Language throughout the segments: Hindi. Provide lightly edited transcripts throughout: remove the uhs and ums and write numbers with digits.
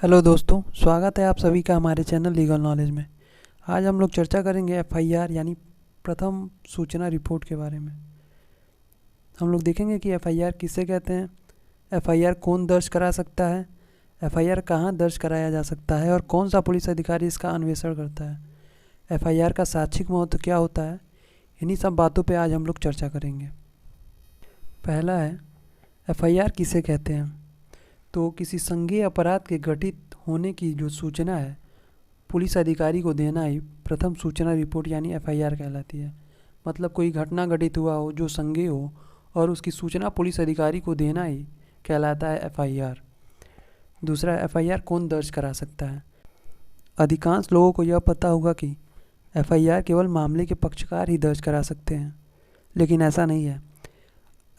हेलो दोस्तों, स्वागत है आप सभी का हमारे चैनल लीगल नॉलेज में। आज हम लोग चर्चा करेंगे एफआईआर यानी प्रथम सूचना रिपोर्ट के बारे में। हम लोग देखेंगे कि एफआईआर किसे कहते हैं, एफआईआर कौन दर्ज करा सकता है, एफआईआर कहाँ दर्ज कराया जा सकता है और कौन सा पुलिस अधिकारी इसका अन्वेषण करता है, एफआईआर का साक्षिक महत्व क्या होता है। इन्हीं सब बातों पर आज हम लोग चर्चा करेंगे। पहला है, एफआईआर किसे कहते हैं। तो किसी संज्ञेय अपराध के घटित होने की जो सूचना है पुलिस अधिकारी को देना ही प्रथम सूचना रिपोर्ट यानी एफआईआर कहलाती है। मतलब कोई घटना घटित हुआ हो जो संज्ञेय हो और उसकी सूचना पुलिस अधिकारी को देना ही कहलाता है एफआईआर। दूसरा, एफआईआर कौन दर्ज करा सकता है। अधिकांश लोगों को यह पता होगा कि एफआईआर केवल मामले के पक्षकार ही दर्ज करा सकते हैं, लेकिन ऐसा नहीं है।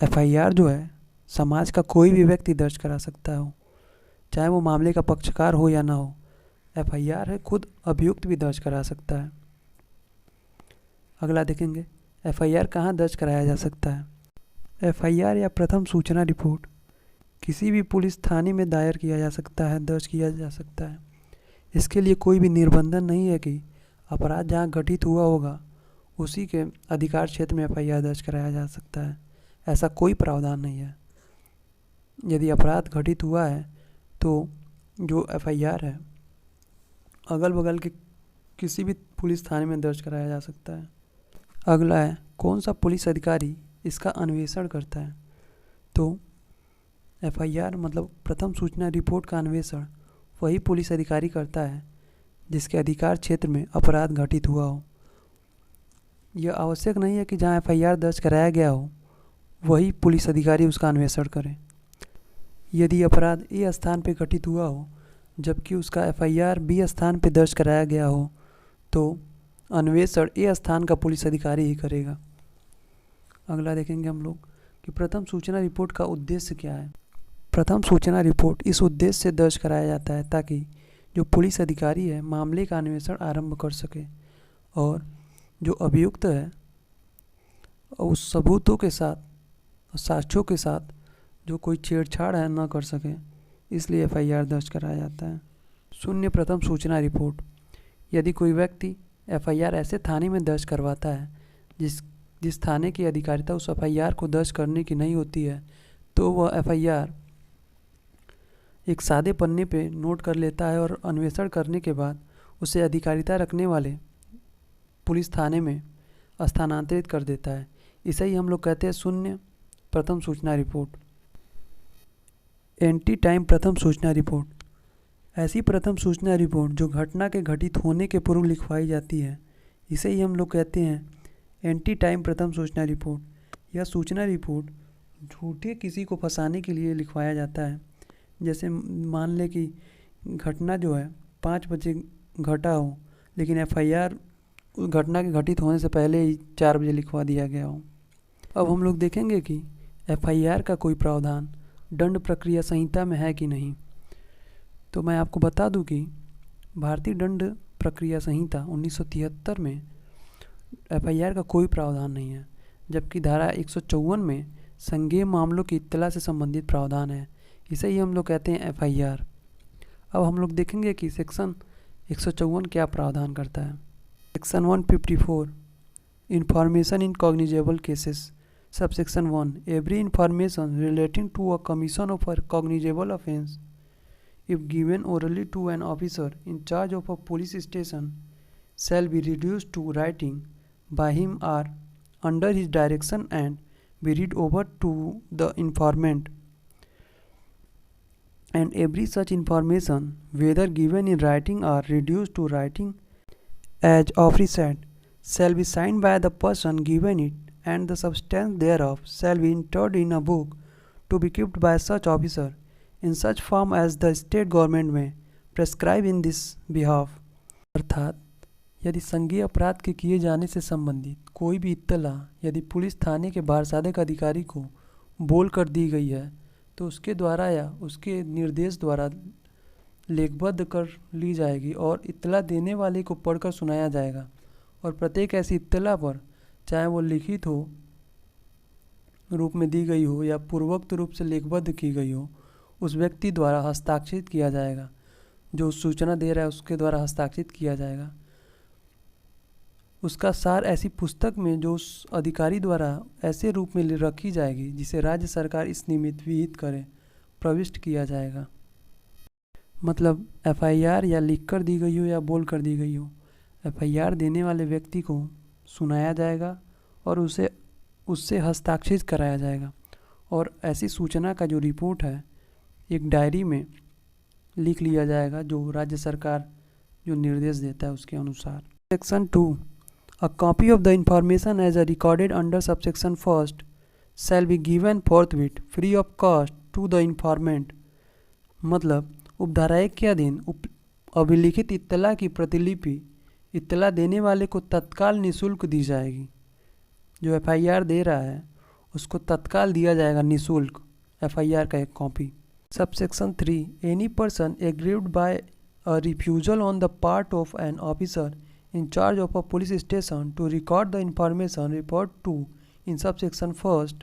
एफआईआर जो है समाज का कोई भी व्यक्ति दर्ज करा सकता हो, चाहे वो मामले का पक्षकार हो या ना हो। एफआईआर है खुद अभियुक्त भी दर्ज करा सकता है। अगला देखेंगे, एफआईआर कहाँ दर्ज कराया जा सकता है। एफआईआर या प्रथम सूचना रिपोर्ट किसी भी पुलिस थाने में दायर किया जा सकता है, दर्ज किया जा सकता है। इसके लिए कोई भी निर्बंधन नहीं है कि अपराध जहाँ घटित हुआ होगा उसी के अधिकार क्षेत्र में एफआईआर दर्ज कराया जा सकता है। ऐसा कोई प्रावधान नहीं है। यदि अपराध घटित हुआ है तो जो एफआईआर है अगल बगल के किसी भी पुलिस थाने में दर्ज कराया जा सकता है। अगला है, कौन सा पुलिस अधिकारी इसका अन्वेषण करता है। तो एफआईआर मतलब प्रथम सूचना रिपोर्ट का अन्वेषण वही पुलिस अधिकारी करता है जिसके अधिकार क्षेत्र में अपराध घटित हुआ हो। यह आवश्यक नहीं है कि जहां एफआईआर दर्ज कराया गया हो वही पुलिस अधिकारी उसका अन्वेषण करें। यदि अपराध ए स्थान पर घटित हुआ हो जबकि उसका एफआईआर बी स्थान पर दर्ज कराया गया हो तो अन्वेषण ए स्थान का पुलिस अधिकारी ही करेगा। अगला देखेंगे हम लोग कि प्रथम सूचना रिपोर्ट का उद्देश्य क्या है। प्रथम सूचना रिपोर्ट इस उद्देश्य से दर्ज कराया जाता है ताकि जो पुलिस अधिकारी है मामले का अन्वेषण आरंभ कर सके और जो अभियुक्त है उस सबूतों के साथ साक्ष्यों के साथ जो कोई छेड़छाड़ है ना कर सके, इसलिए एफआईआर दर्ज कराया जाता है। शून्य प्रथम सूचना रिपोर्ट, यदि कोई व्यक्ति एफआईआर ऐसे थाने में दर्ज करवाता है जिस थाने की अधिकारिता उस एफआईआर को दर्ज करने की नहीं होती है तो वह एफआईआर एक सादे पन्ने पे नोट कर लेता है और अन्वेषण करने के बाद उसे अधिकारिता रखने वाले पुलिस थाने में स्थानांतरित कर देता है। इसे ही हम लोग कहते हैं शून्य प्रथम सूचना रिपोर्ट। एंटी टाइम प्रथम सूचना रिपोर्ट, ऐसी प्रथम सूचना रिपोर्ट जो घटना के घटित होने के पूर्व लिखवाई जाती है, इसे ही हम लोग कहते हैं एंटी टाइम प्रथम सूचना रिपोर्ट। यह सूचना रिपोर्ट झूठे किसी को फंसाने के लिए लिखवाया जाता है। जैसे मान लें कि घटना जो है 5 बजे घटा हो लेकिन एफआईआर उस घटना के घटित होने से पहले ही 4 बजे लिखवा दिया गया हो। अब हम लोग देखेंगे कि एफआईआर का कोई प्रावधान दंड प्रक्रिया संहिता में है कि नहीं। तो मैं आपको बता दूं कि भारतीय दंड प्रक्रिया संहिता 1973 में एफआईआर का कोई प्रावधान नहीं है, जबकि धारा 154 में संज्ञेय मामलों की इत्तला से संबंधित प्रावधान है। इसे ही हम लोग कहते हैं एफआईआर। अब हम लोग देखेंगे कि सेक्शन 154 क्या प्रावधान करता है। Section 154 information in cognizable cases. Subsection 1. Every information relating to a commission of a cognizable offence, if given orally to an officer in charge of a police station, shall be reduced to writing by him or under his direction and be read over to the informant. And every such information, whether given in writing or reduced to writing as aforesaid, shall be signed by the person given it, and the substance thereof shall be entered in a book to be kept by such officer in such form as the state government may prescribe in this behalf। अर्थात यदि संज्ञेय अपराध के किए जाने से संबंधित कोई भी इत्तला यदि पुलिस थाने के बारसाधक अधिकारी को बोल कर दी गई है तो उसके द्वारा या उसके निर्देश द्वारा लेखबद्ध कर ली जाएगी और इत्तला देने वाले को पढ़कर सुनाया जाएगा। और प्रत्येक ऐसी इत्तला पर चाहे वो लिखित हो रूप में दी गई हो या पूर्वोक्त रूप से लेखबद्ध की गई हो, उस व्यक्ति द्वारा हस्ताक्षरित किया जाएगा। जो सूचना दे रहा है उसके द्वारा हस्ताक्षरित किया जाएगा। उसका सार ऐसी पुस्तक में जो उस अधिकारी द्वारा ऐसे रूप में रखी जाएगी जिसे राज्य सरकार इस निमित्त विहित करे प्रविष्ट किया जाएगा। मतलब एफआईआर या लिख कर दी गई हो या बोल कर दी गई हो, एफआईआर देने वाले व्यक्ति को सुनाया जाएगा और उससे हस्ताक्षरित कराया जाएगा और ऐसी सूचना का जो रिपोर्ट है एक डायरी में लिख लिया जाएगा जो राज्य सरकार जो निर्देश देता है उसके अनुसार। Section 2, A copy of the information as recorded under subsection 1st shall be given forthwith free of cost to the informant। मतलब उपधारा 1 के अधीन अभिलिखित इत्तला की प्रतिलिपि इत्तला देने वाले को तत्काल निःशुल्क दी जाएगी। जो एफआईआर दे रहा है उसको तत्काल दिया जाएगा निःशुल्क एफआईआर का एक copy. Subsection 3, any person aggrieved bye a refusal on the part of an officer in charge of a police station to record the information referred to in subsection 1st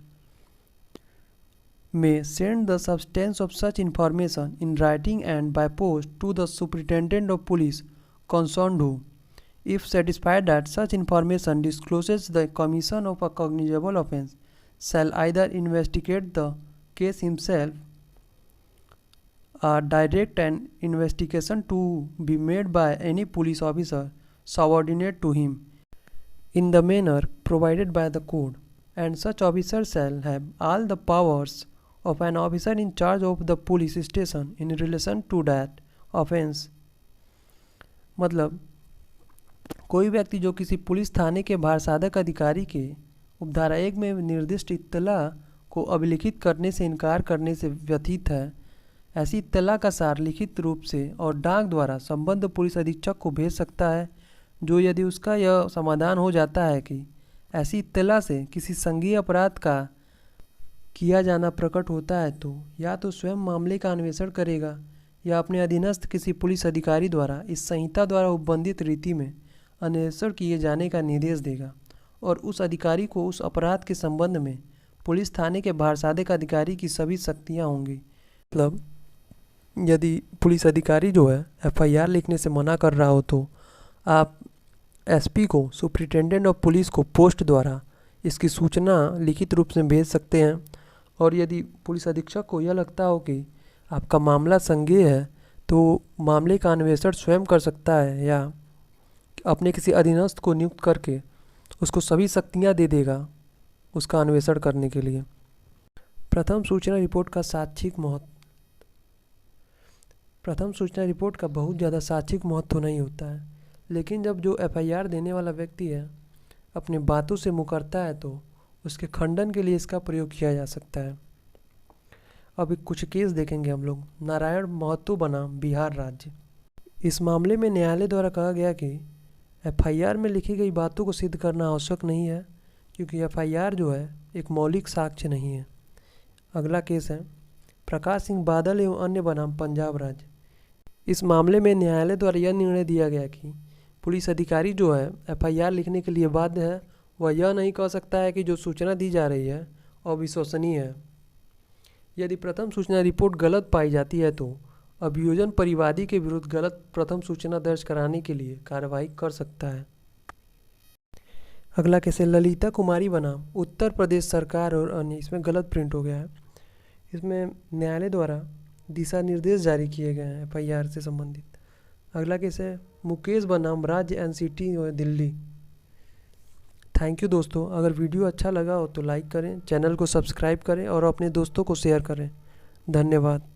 may send the substance of such information in writing and by post to the superintendent of police concerned who, if satisfied that such information discloses the commission of a cognizable offence, shall either investigate the case himself or direct an investigation to be made by any police officer subordinate to him in the manner provided by the code, and such officer shall have all the powers of an officer in charge of the police station in relation to that offense। मतलब कोई व्यक्ति जो किसी पुलिस थाने के भारसाधक अधिकारी के उपधारा 1 में निर्दिष्ट इत्तला को अभिलिखित करने से इनकार करने से व्यथित है, ऐसी इत्तला का सार लिखित रूप से और डाक द्वारा संबद्ध पुलिस अधीक्षक को भेज सकता है, जो यदि उसका यह समाधान हो जाता है कि ऐसी इत्तला से किसी संज्ञेय अपराध का किया जाना प्रकट होता है तो या तो स्वयं मामले का अन्वेषण करेगा या अपने अधीनस्थ किसी पुलिस अधिकारी द्वारा इस संहिता द्वारा उपबंधित रीति में अन्वेषण किए जाने का निर्देश देगा और उस अधिकारी को उस अपराध के संबंध में पुलिस थाने के भारसाधक अधिकारी की सभी शक्तियाँ होंगी। मतलब यदि पुलिस अधिकारी जो है एफआईआर लिखने से मना कर रहा हो तो आप एसपी को, सुपरिटेंडेंट ऑफ पुलिस को पोस्ट द्वारा इसकी सूचना लिखित रूप से भेज सकते हैं। और यदि पुलिस अधीक्षक को यह लगता हो कि आपका मामला संज्ञेय है तो मामले का अन्वेषण स्वयं कर सकता है या अपने किसी अधीनस्थ को नियुक्त करके उसको सभी शक्तियाँ दे देगा उसका अन्वेषण करने के लिए। प्रथम सूचना रिपोर्ट का साक्षिक महत्व। प्रथम सूचना रिपोर्ट का बहुत ज़्यादा साक्षिक महत्व नहीं होता है, लेकिन जब जो एफआईआर देने वाला व्यक्ति है अपने बातों से मुकरता है तो उसके खंडन के लिए इसका प्रयोग किया जा सकता है। अभी कुछ केस देखेंगे हम लोग। नारायण महतो बनाम बिहार राज्य। इस मामले में न्यायालय द्वारा कहा गया कि एफआईआर में लिखी गई बातों को सिद्ध करना आवश्यक नहीं है क्योंकि एफआईआर जो है एक मौलिक साक्ष्य नहीं है। अगला केस है प्रकाश सिंह बादल एवं अन्य बनाम पंजाब राज्य। इस मामले में न्यायालय द्वारा यह निर्णय दिया गया कि पुलिस अधिकारी जो है एफआईआर लिखने के लिए बाध्य है वह यह नहीं कह सकता है कि जो सूचना दी जा रही है अविश्वसनीय है। यदि प्रथम सूचना रिपोर्ट गलत पाई जाती है तो अभियोजन परिवादी के विरुद्ध गलत प्रथम सूचना दर्ज कराने के लिए कार्रवाई कर सकता है। अगला केस है ललिता कुमारी बनाम उत्तर प्रदेश सरकार और अन्य। इसमें गलत प्रिंट हो गया है। इसमें न्यायालय द्वारा दिशा निर्देश जारी किए गए हैं एफआईआर से संबंधित। अगला केस है मुकेश बनाम राज्य एनसीटी दिल्ली। थैंक यू दोस्तों। अगर वीडियो अच्छा लगा हो तो लाइक करें, चैनल को सब्सक्राइब करें और अपने दोस्तों को शेयर करें। धन्यवाद।